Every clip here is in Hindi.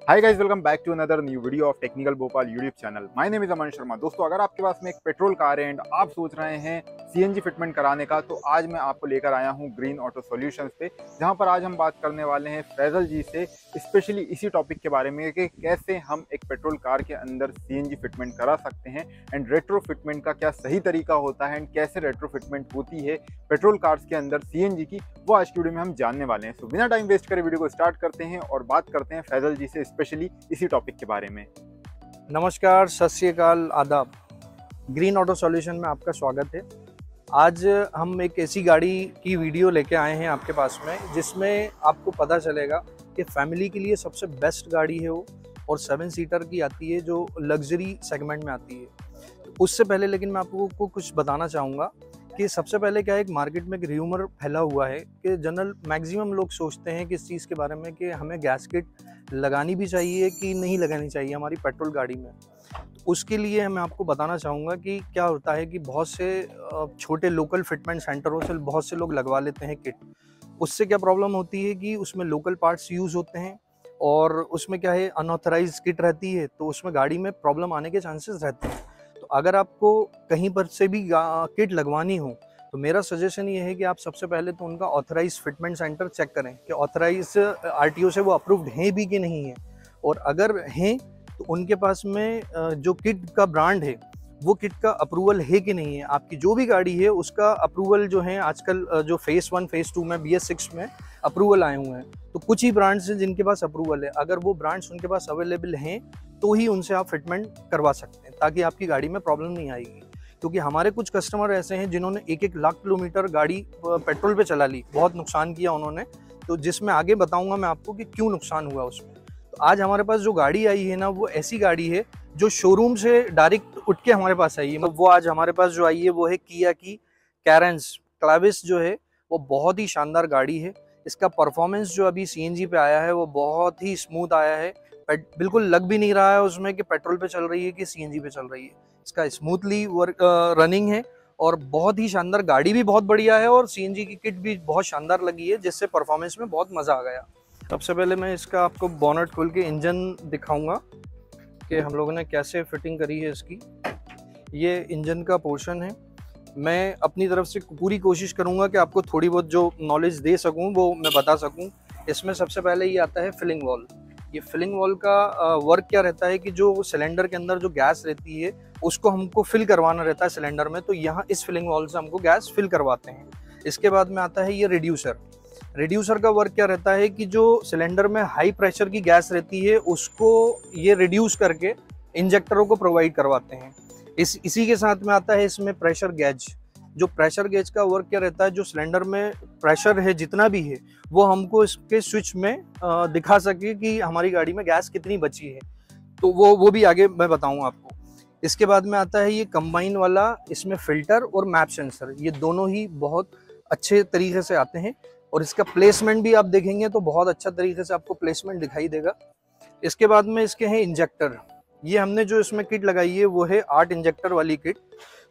Hi guys, welcome back to another new video of technical Bhopal YouTube channel. My name is Aman Sharma. दोस्तों, अगर आपके पास में एक पेट्रोल कार है एंड आप सोच रहे हैं सीएनजी फिटमेंट कराने का, तो आज मैं आपको लेकर आया हूं ग्रीन ऑटो सॉल्यूशंस पे, जहां पर आज हम बात करने वाले हैं फैजल जी से स्पेशली इसी टॉपिक के बारे में कि कैसे हम एक पेट्रोल कार के अंदर सीएनजी फिटमेंट करा सकते हैं एंड रेट्रो फिटमेंट का क्या सही तरीका होता है एंड कैसे रेट्रो फिटमेंट होती है पेट्रोल कार्स के अंदर सीएनजी की, वो आज की वीडियो में हम जानने वाले हैं। तो बिना टाइम वेस्ट करे वीडियो को स्टार्ट करते हैं और बात करते हैं फैजल जी से स्पेशली इसी टॉपिक के बारे में। नमस्कार, सत श्री अकाल, आदाब। ग्रीन ऑटो सॉल्यूशन में आपका स्वागत है। आज हम एक ऐसी गाड़ी की वीडियो लेके आए हैं आपके पास में जिसमें आपको पता चलेगा कि फैमिली के लिए सबसे बेस्ट गाड़ी है वो, और 7 सीटर की आती है जो लग्जरी सेगमेंट में आती है। उससे पहले लेकिन मैं आपको कुछ बताना चाहूँगा कि सबसे पहले क्या है, एक मार्केट में एक र्यूमर फैला हुआ है कि जनरल मैक्सिमम लोग सोचते हैं कि इस चीज़ के बारे में कि हमें गैस किट लगानी भी चाहिए कि नहीं लगानी चाहिए हमारी पेट्रोल गाड़ी में। तो उसके लिए मैं आपको बताना चाहूँगा कि क्या होता है कि बहुत से छोटे लोकल फिटमेंट सेंटरों से बहुत से लोग लगवा लेते हैं किट। उससे क्या प्रॉब्लम होती है कि उसमें लोकल पार्ट्स यूज़ होते हैं और उसमें क्या है, अनऑथराइज किट रहती है, तो उसमें गाड़ी में प्रॉब्लम आने के चांसेस रहते हैं। तो अगर आपको कहीं पर से भी किट लगवानी हो तो मेरा सजेशन ये है कि आप सबसे पहले तो उनका ऑथराइज फिटमेंट सेंटर चेक करें कि ऑथराइज आरटीओ से वो अप्रूव्ड हैं भी कि नहीं है, और अगर हैं तो उनके पास में जो किट का ब्रांड है वो किट का अप्रूवल है कि नहीं है। आपकी जो भी गाड़ी है उसका अप्रूवल जो है आजकल जो फेस 1 फेस 2 में BS6 में अप्रूवल आए हुए हैं, तो कुछ ही ब्रांड्स हैं जिनके पास अप्रूवल है। अगर वो ब्रांड्स उनके पास अवेलेबल हैं तो ही उनसे आप फिटमेंट करवा सकते हैं, ताकि आपकी गाड़ी में प्रॉब्लम नहीं आएगी। क्योंकि हमारे कुछ कस्टमर ऐसे हैं जिन्होंने 1-1 लाख किलोमीटर गाड़ी पेट्रोल पे चला ली, बहुत नुकसान किया उन्होंने, तो जिसमें आगे बताऊंगा मैं आपको कि क्यों नुकसान हुआ उसमें। तो आज हमारे पास जो गाड़ी आई है ना, वो ऐसी गाड़ी है जो शोरूम से डायरेक्ट उठ के हमारे पास आई है। मतलब वो आज हमारे पास जो आई है वो है किया की कैरेंस क्लाविस जो है, वो बहुत ही शानदार गाड़ी है। इसका परफॉर्मेंस जो अभी सीएनजी पे आया है वो बहुत ही स्मूथ आया है, बिल्कुल लग भी नहीं रहा है उसमें कि पेट्रोल पे चल रही है कि सीएनजी पे चल रही है। इसका स्मूथली वर्क रनिंग है और बहुत ही शानदार, गाड़ी भी बहुत बढ़िया है और सीएनजी की किट भी बहुत शानदार लगी है, जिससे परफॉर्मेंस में बहुत मज़ा आ गया। सबसे पहले मैं इसका आपको बोनट खोल के इंजन दिखाऊंगा कि हम लोगों ने कैसे फिटिंग करी है इसकी। ये इंजन का पोर्शन है। मैं अपनी तरफ से पूरी कोशिश करूंगा कि आपको थोड़ी बहुत जो नॉलेज दे सकूं वो मैं बता सकूं। इसमें सबसे पहले ये आता है फिलिंग वॉल। ये फिलिंग वॉल का वर्क क्या रहता है कि जो सिलेंडर के अंदर जो गैस रहती है उसको हमको फिल करवाना रहता है सिलेंडर में, तो यहाँ इस फिलिंग वॉल से हमको गैस फिल करवाते हैं। इसके बाद में आता है ये रिड्यूसर। रिड्यूसर का वर्क क्या रहता है कि जो सिलेंडर में हाई प्रेशर की गैस रहती है उसको ये रिड्यूस करके इंजेक्टरों को प्रोवाइड करवाते हैं। इसी के साथ में आता है इसमें प्रेशर गेज। जो प्रेशर गेज का वर्क क्या रहता है, जो सिलेंडर में प्रेशर है जितना भी है वो हमको इसके स्विच में दिखा सके कि हमारी गाड़ी में गैस कितनी बची है, तो वो भी आगे मैं बताऊंगा आपको। इसके बाद में आता है ये कंबाइन वाला, इसमें फिल्टर और मैप सेंसर, ये दोनों ही बहुत अच्छे तरीके से आते हैं और इसका प्लेसमेंट भी आप देखेंगे तो बहुत अच्छा तरीके से आपको प्लेसमेंट दिखाई देगा। इसके बाद में इसके हैं इंजेक्टर। ये हमने जो इसमें किट लगाई है वो है 8 इंजेक्टर वाली किट,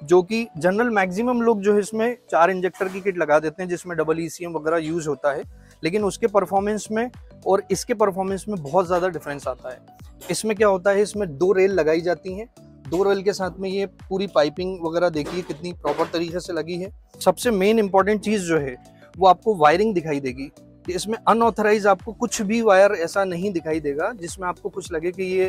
जो कि जनरल मैक्सिमम लोग जो है इसमें 4 इंजेक्टर की किट लगा देते हैं जिसमें डबल ECM वगैरह यूज होता है, लेकिन उसके परफॉर्मेंस में और इसके परफॉर्मेंस में बहुत ज़्यादा डिफरेंस आता है। इसमें क्या होता है, इसमें 2 रेल लगाई जाती हैं, 2 रेल के साथ में ये पूरी पाइपिंग वगैरह देखिए कितनी प्रॉपर तरीके से लगी है। सबसे मेन इंपॉर्टेंट चीज़ जो है वो आपको वायरिंग दिखाई देगी। इसमें अनऑथराइज आपको कुछ भी वायर ऐसा नहीं दिखाई देगा जिसमें आपको कुछ लगे कि ये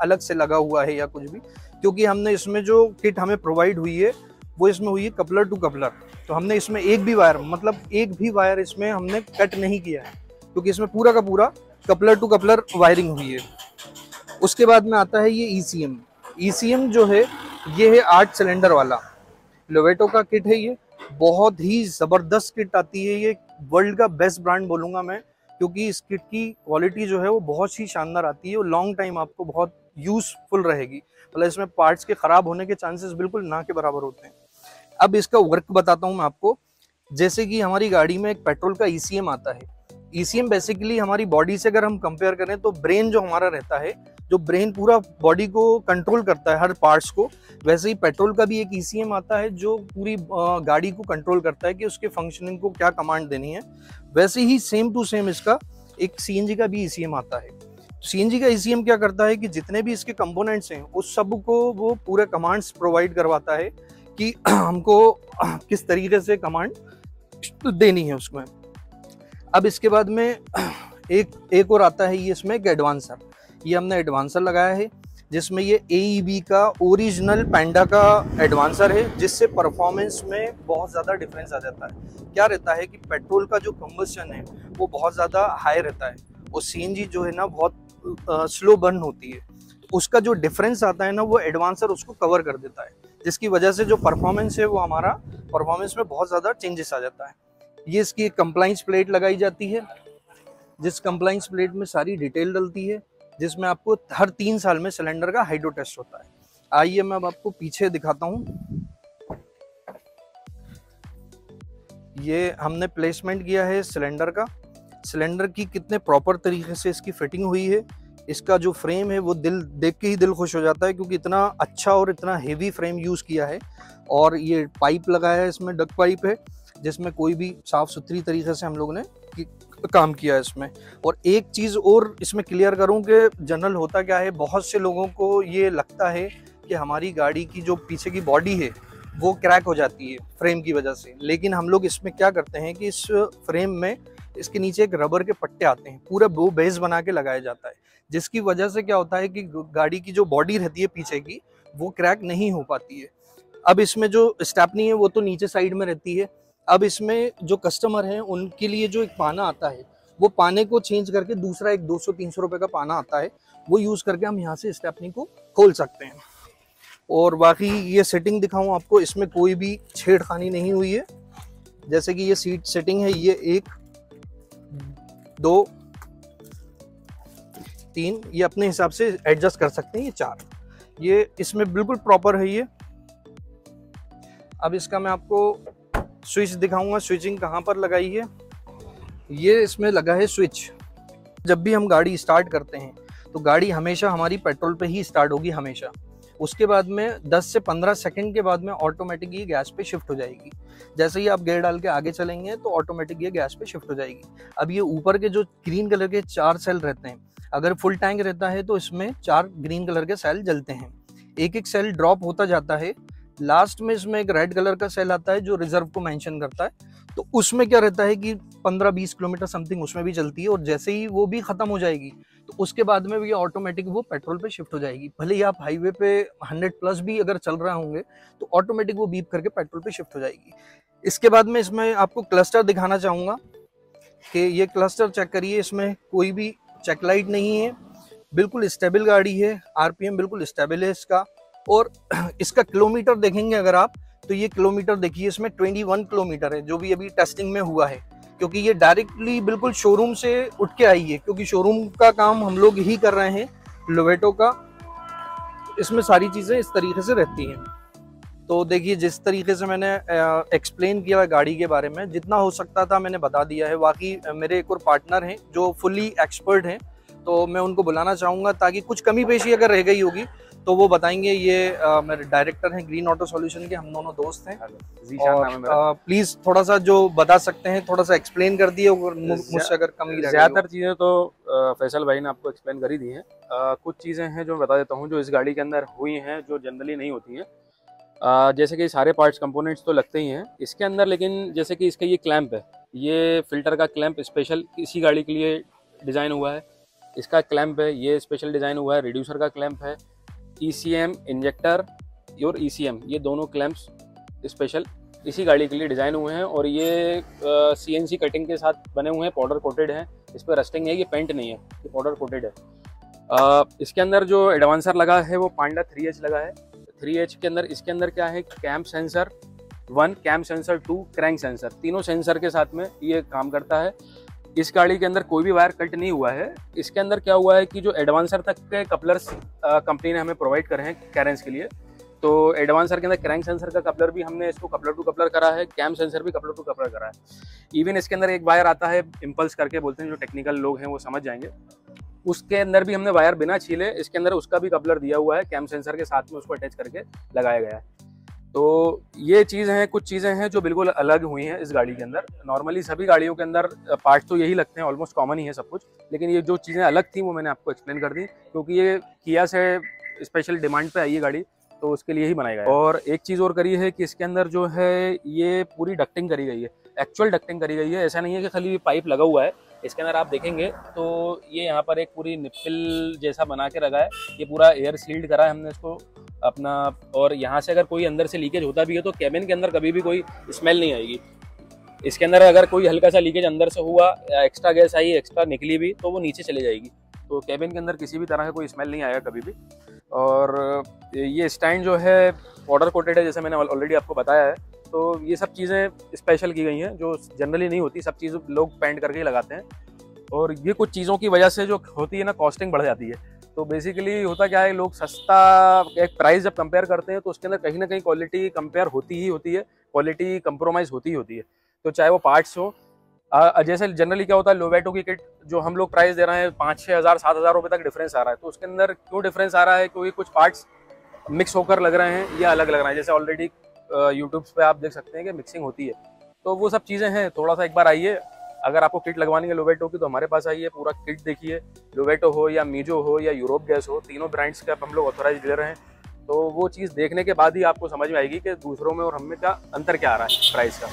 अलग से लगा हुआ है या कुछ भी, क्योंकि हमने इसमें जो किट हमें प्रोवाइड हुई है वो इसमें हुई है कपलर टू कपलर। तो हमने इसमें एक भी वायर इसमें हमने कट नहीं किया है, क्योंकि इसमें पूरा का पूरा कपलर टू कपलर वायरिंग हुई है। उसके बाद में आता है ये ECM जो है ये है 8 सिलेंडर वाला लोवेटो का किट है। ये बहुत ही ज़बरदस्त किट आती है, ये वर्ल्ड का बेस्ट ब्रांड बोलूँगा मैं, क्योंकि इस किट की क्वालिटी जो है वो बहुत ही शानदार आती है और लॉन्ग टाइम आपको बहुत यूज़फुल रहेगी। मतलब इसमें पार्ट्स के ख़राब होने के चांसेस बिल्कुल ना के बराबर होते हैं। अब इसका वर्क बताता हूँ मैं आपको। जैसे कि हमारी गाड़ी में एक पेट्रोल का ECM आता है। ECM बेसिकली हमारी बॉडी से अगर हम कंपेयर करें तो ब्रेन जो हमारा रहता है, जो ब्रेन पूरा बॉडी को कंट्रोल करता है हर पार्ट्स को, वैसे ही पेट्रोल का भी एक ECM आता है जो पूरी गाड़ी को कंट्रोल करता है कि उसके फंक्शनिंग को क्या कमांड देनी है। वैसे ही सेम टू सेम इसका एक CNG का भी ECM आता है। सीएनजी का ईसीएम क्या करता है कि जितने भी इसके कंपोनेंट्स हैं उस सब को वो पूरे कमांड्स प्रोवाइड करवाता है कि हमको किस तरीके से कमांड देनी है उसमें। अब इसके बाद में एक और आता है ये इसमें एक एडवांसर। ये हमने एडवांसर लगाया है जिसमें ये AEB का ओरिजिनल पैंडा का एडवांसर है, जिससे परफॉर्मेंस में बहुत ज़्यादा डिफरेंस आ जाता है। क्या रहता है कि पेट्रोल का जो कंबस्शन है वो बहुत ज़्यादा हाई रहता है और सीएनजी जो है ना बहुत स्लो बर्न होती है। तो उसका जो डिफरेंस आता है ना वो एडवांसर उसको कवर कर देता है, जिसकी वजह से जो परफॉर्मेंस है वो हमारा परफॉर्मेंस में बहुत ज़्यादा चेंजेस आ जाता है। ये इसकी एक कंप्लाइंस प्लेट लगाई जाती है, जिस कंप्लाइंस प्लेट में सारी डिटेल डलती है, जिसमें आपको हर 3 साल में सिलेंडर का हाइड्रो टेस्ट होता है। आइए मैं अब आपको पीछे दिखाता हूँ। ये हमने प्लेसमेंट किया है सिलेंडर का, सिलेंडर की कितने प्रॉपर तरीके से इसकी फिटिंग हुई है। इसका जो फ्रेम है वो दिल देख के ही दिल खुश हो जाता है, क्योंकि इतना अच्छा और इतना हेवी फ्रेम यूज़ किया है। और ये पाइप लगाया है, इसमें डक पाइप है, जिसमें कोई भी साफ सुथरी तरीके से हम लोगों ने काम किया है इसमें। और एक चीज़ और इसमें क्लियर करूं कि जनरल होता क्या है, बहुत से लोगों को ये लगता है कि हमारी गाड़ी की जो पीछे की बॉडी है वो क्रैक हो जाती है फ्रेम की वजह से, लेकिन हम लोग इसमें क्या करते हैं कि इस फ्रेम में इसके नीचे एक रबर के पट्टे आते हैं, पूरा वो बेस बना के लगाया जाता है, जिसकी वजह से क्या होता है कि गाड़ी की जो बॉडी रहती है पीछे की वो क्रैक नहीं हो पाती है। अब इसमें जो स्टेपनी है वो तो नीचे साइड में रहती है। अब इसमें जो कस्टमर हैं उनके लिए जो एक पाना आता है, वो पाने को चेंज करके दूसरा एक 200-300 रुपए का पाना आता है, वो यूज़ करके हम यहाँ से स्टेपनी को खोल सकते हैं। और बाकी ये सेटिंग दिखाऊं आपको, इसमें कोई भी छेड़खानी नहीं हुई है। जैसे कि ये सीट सेटिंग है, ये 1 2 3, ये अपने हिसाब से एडजस्ट कर सकते हैं। ये 4, ये इसमें बिल्कुल प्रॉपर है ये। अब इसका मैं आपको स्विच दिखाऊंगा, स्विचिंग कहाँ पर लगाई है। ये इसमें लगा है स्विच। जब भी हम गाड़ी स्टार्ट करते हैं तो गाड़ी हमेशा हमारी पेट्रोल पे ही स्टार्ट होगी हमेशा। उसके बाद में 10 से 15 सेकंड के बाद में ऑटोमेटिक ये गैस पे शिफ्ट हो जाएगी। जैसे ही आप गियर डाल के आगे चलेंगे तो ऑटोमेटिक ये गैस पे शिफ्ट हो जाएगी। अब ये ऊपर के जो ग्रीन कलर के 4 सेल रहते हैं, अगर फुल टैंक रहता है तो इसमें 4 ग्रीन कलर के सेल जलते हैं। एक एक सेल ड्रॉप होता जाता है। लास्ट में इसमें एक रेड कलर का सेल आता है जो रिजर्व को मेंशन करता है। तो उसमें क्या रहता है कि 15-20 किलोमीटर समथिंग उसमें भी चलती है, और जैसे ही वो भी खत्म हो जाएगी तो उसके बाद में भी ऑटोमेटिक वो पेट्रोल पे शिफ्ट हो जाएगी। भले ही आप हाईवे पे 100+ भी अगर चल रहे होंगे तो ऑटोमेटिक वो बीप करके पेट्रोल पे शिफ्ट हो जाएगी। इसके बाद में इसमें आपको क्लस्टर दिखाना चाहूँगा कि ये क्लस्टर चेक करिए, इसमें कोई भी चेक लाइट नहीं है, बिल्कुल स्टेबल गाड़ी है, RPM बिल्कुल स्टेबल है इसका। और इसका किलोमीटर देखेंगे अगर आप, तो ये किलोमीटर देखिए, इसमें 21 किलोमीटर है जो भी अभी टेस्टिंग में हुआ है, क्योंकि ये डायरेक्टली बिल्कुल शोरूम से उठ के आई है, क्योंकि शोरूम का काम हम लोग ही कर रहे हैं लोवेटो का। इसमें सारी चीज़ें इस तरीके से रहती हैं। तो देखिए, जिस तरीके से मैंने एक्सप्लेन किया गाड़ी के बारे में, जितना हो सकता था मैंने बता दिया है। बाकी मेरे एक और पार्टनर हैं जो फुली एक्सपर्ट हैं, तो मैं उनको बुलाना चाहूँगा ताकि कुछ कमी पेशी अगर रह गई होगी तो वो बताएंगे। ये मेरे डायरेक्टर हैं ग्रीन ऑटो सॉल्यूशन के, हम दोनों दोस्त हैं। और प्लीज थोड़ा सा जो बता सकते हैं थोड़ा सा एक्सप्लेन कर दिए, मुझसे अगर कमी रह गई। ज़्यादातर चीज़ें तो फैसल भाई ने आपको एक्सप्लेन कर ही दी हैं। कुछ चीज़ें हैं जो मैं बता देता हूँ जो इस गाड़ी के अंदर हुई हैं, जो जनरली नहीं होती हैं। जैसे कि सारे पार्ट्स कंपोनेंट्स तो लगते ही हैं इसके अंदर, लेकिन जैसे कि इसका ये क्लैंप है, ये फिल्टर का क्लैंप स्पेशल इसी गाड़ी के लिए डिज़ाइन हुआ है। इसका क्लैंप है, ये स्पेशल डिज़ाइन हुआ है। रिड्यूसर का क्लैंप है, ECM इंजेक्टर और ECM, ये दोनों क्लैंप्स स्पेशल इसी गाड़ी के लिए डिज़ाइन हुए हैं। और ये CNC कटिंग के साथ बने हुए हैं, पाउडर कोटेड हैं। इस पर रस्टिंग है, ये पेंट नहीं है, ये पाउडर कोटेड है। इसके अंदर जो एडवांसर लगा है वो पांडा 3H लगा है। 3H के अंदर इसके अंदर क्या है, cam sensor 1, cam sensor 2, crank sensor, तीनों सेंसर के साथ में ये काम करता है। इस गाड़ी के अंदर कोई भी वायर कट नहीं हुआ है। इसके अंदर क्या हुआ है कि जो एडवांसर तक के कपलर्स कंपनी ने हमें प्रोवाइड करे हैं कैरेंस के लिए, तो एडवांसर के अंदर क्रैंक सेंसर का कपलर भी हमने इसको कपलर टू कपलर करा है, कैम सेंसर भी कपलर टू कपलर करा है। इवन इसके अंदर एक वायर आता है इम्पल्स करके बोलते हैं, जो टेक्निकल लोग हैं वो समझ जाएंगे। उसके अंदर भी हमने वायर बिना छीले इसके अंदर उसका भी कपलर दिया हुआ है, कैम सेंसर के साथ में उसको अटैच करके लगाया गया है। तो ये चीज़ हैं, कुछ चीज़ें हैं जो बिल्कुल अलग हुई हैं इस गाड़ी के अंदर। नॉर्मली सभी गाड़ियों के अंदर पार्ट तो यही लगते हैं, ऑलमोस्ट कॉमन ही है सब कुछ, लेकिन ये जो चीज़ें अलग थी वो मैंने आपको एक्सप्लेन कर दी, क्योंकि ये किया से स्पेशल डिमांड पे आई है गाड़ी, तो उसके लिए ही बनाया गया है। और एक चीज़ और करी है कि इसके अंदर जो है ये पूरी डक्टिंग करी गई है, एक्चुअल डक्टिंग करी गई है। ऐसा नहीं है कि खाली पाइप लगा हुआ है, इसके अंदर आप देखेंगे तो ये यहाँ पर एक पूरी निप्पल जैसा बना के रखा है, ये पूरा एयर सील्ड करा है हमने इसको अपना। और यहाँ से अगर कोई अंदर से लीकेज होता भी है तो कैबिन के अंदर कभी भी कोई स्मेल नहीं आएगी। इसके अंदर अगर कोई हल्का सा लीकेज अंदर से हुआ, एक्स्ट्रा गैस आई, एक्स्ट्रा निकली भी, तो वो नीचे चली जाएगी, तो कैबिन के अंदर किसी भी तरह का कोई स्मेल नहीं आएगा कभी भी। और ये स्टैंड जो है पाउडर कोटेड है, जैसे मैंने ऑलरेडी आपको बताया है। तो ये सब चीज़ें स्पेशल की गई हैं जो जनरली नहीं होती, सब चीज़ लोग पेंट करके ही लगाते हैं। और ये कुछ चीज़ों की वजह से जो होती है ना, कॉस्टिंग बढ़ जाती है। तो बेसिकली होता क्या है, लोग सस्ता एक प्राइस जब कंपेयर करते हैं तो उसके अंदर कहीं ना कहीं क्वालिटी कंपेयर होती ही होती है, क्वालिटी कंप्रोमाइज़ होती ही होती है। तो चाहे वो पार्ट्स हो, जैसे जनरली क्या होता है, लोवेटो की किट जो हम लोग प्राइस दे रहे हैं 5-6 हज़ार 7 हज़ार रुपये तक डिफरेंस आ रहा है। तो उसके अंदर क्यों डिफरेंस आ रहा है, क्योंकि कुछ पार्ट्स मिक्स होकर लग रहे हैं या अलग लग रहे हैं। जैसे ऑलरेडी यूट्यूब पे आप देख सकते हैं कि मिक्सिंग होती है, तो वो सब चीज़ें हैं। थोड़ा सा एक बार आइए, अगर आपको किट लगवानी है लोवेटो की तो हमारे पास आइए, पूरा किट देखिए। लोवेटो हो या मीजो हो या यूरोप गैस हो, तीनों ब्रांड्स के हम लोग ऑथोराइज डीलर हैं। तो वो चीज़ देखने के बाद ही आपको समझ में आएगी कि दूसरों में और हम में क्या अंतर क्या आ रहा है प्राइस का।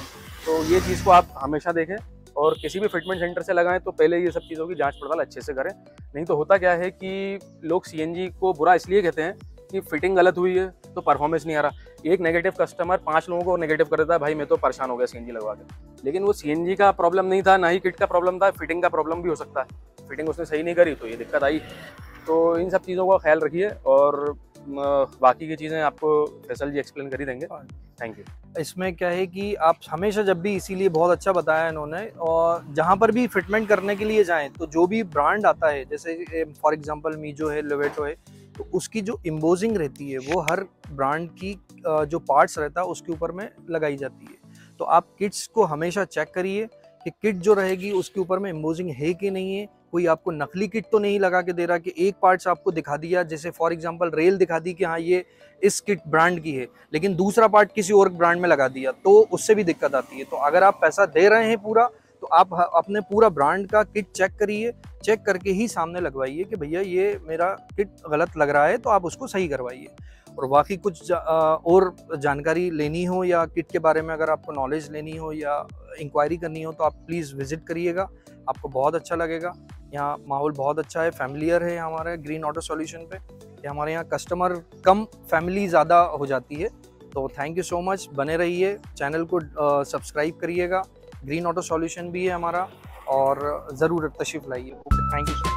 तो ये चीज़ को आप हमेशा देखें, और किसी भी फिटमेंट सेंटर से लगाएं तो पहले ये सब चीज़ों की जांच पड़ताल अच्छे से करें। नहीं तो होता क्या है कि लोग सीएनजी को बुरा इसलिए कहते हैं कि फिटिंग गलत हुई है तो परफॉर्मेंस नहीं आ रहा। एक नेगेटिव कस्टमर 5 लोगों को नेगेटिव कर देता है, भाई मैं तो परेशान हो गया सीएनजी लगवा के। लेकिन वो सीएनजी का प्रॉब्लम नहीं था, ना ही किट का प्रॉब्लम था, फिटिंग का प्रॉब्लम भी हो सकता है। फिटिंग उसने सही नहीं करी तो ये दिक्कत आई। तो इन सब चीज़ों का ख्याल रखिए, और बाकी की चीज़ें आपको फैसल जी एक्सप्लेन कर ही देंगे। Thank you. इसमें क्या है कि आप हमेशा जब भी, इसीलिए बहुत अच्छा बताया इन्होंने, और जहाँ पर भी फिटमेंट करने के लिए जाएं तो जो भी ब्रांड आता है, जैसे फॉर एग्जांपल मीजो है, लोवेटो है, तो उसकी जो एम्बोजिंग रहती है वो हर ब्रांड की जो पार्ट्स रहता है उसके ऊपर में लगाई जाती है। तो आप किट्स को हमेशा चेक करिए कि किट जो रहेगी उसके ऊपर में एम्बोजिंग है कि नहीं है। कोई आपको नकली किट तो नहीं लगा के दे रहा कि एक पार्ट्स आपको दिखा दिया, जैसे फॉर एग्जांपल रेल दिखा दी कि हाँ ये इस किट ब्रांड की है, लेकिन दूसरा पार्ट किसी और ब्रांड में लगा दिया, तो उससे भी दिक्कत आती है। तो अगर आप पैसा दे रहे हैं पूरा, तो आप अपने पूरा ब्रांड का किट चेक करिए, चेक करके ही सामने लगवाइए कि भैया ये मेरा किट गलत लग रहा है, तो आप उसको सही करवाइए। और बाकी कुछ और जानकारी लेनी हो या किट के बारे में अगर आपको नॉलेज लेनी हो या इंक्वायरी करनी हो तो आप प्लीज़ विजिट करिएगा, आपको बहुत अच्छा लगेगा। यहाँ माहौल बहुत अच्छा है, फैमिलियर है हमारे ग्रीन ऑटो सॉल्यूशन पे। हमारे यहाँ कस्टमर कम, फैमिली ज़्यादा हो जाती है। तो थैंक यू सो मच, बने रहिए, चैनल को सब्सक्राइब करिएगा। ग्रीन ऑटो सॉल्यूशन भी है हमारा, और ज़रूर तशरीफ़ लाइए। Thank you so much.